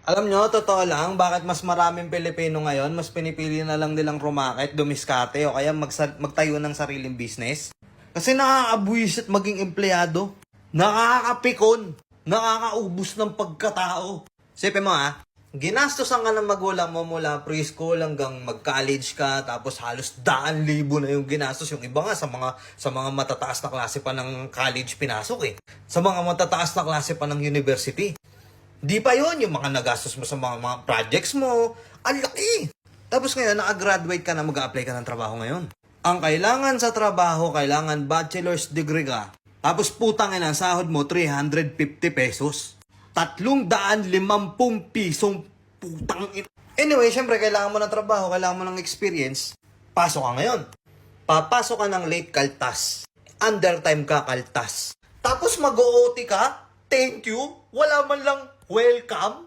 Alam nyo, totoo lang, bakit mas maraming Pilipino ngayon, mas pinipili na lang nilang rumakit, dumiskate, o kaya magtayo ng sariling business? Kasi nakakabuwisit maging empleyado. Nakakapikon. Nakakaubos ng pagkatao. Sipin mo ginastosan ka ng magulang mo mula preschool hanggang mag-college ka, tapos halos 100,000 na yung ginastos. Yung iba nga sa mga matataas na klase pa ng college pinasok Sa mga matataas na klase pa ng university. Di pa yon yung mga nagastos mo sa mga projects mo. Ang laki! Tapos ngayon, nakagraduate ka na, mag-a-apply ka ng trabaho ngayon. Ang kailangan sa trabaho, kailangan bachelor's degree ka. Tapos putang ina, sahod mo 350 pesos. 350 pisong putang ina. Anyway, syempre, kailangan mo ng trabaho, kailangan mo ng experience. Pasok ka ngayon. Papasok ka ng late kaltas. Undertime ka kaltas. Tapos mag-OT ka? Thank you? Wala man lang welcome?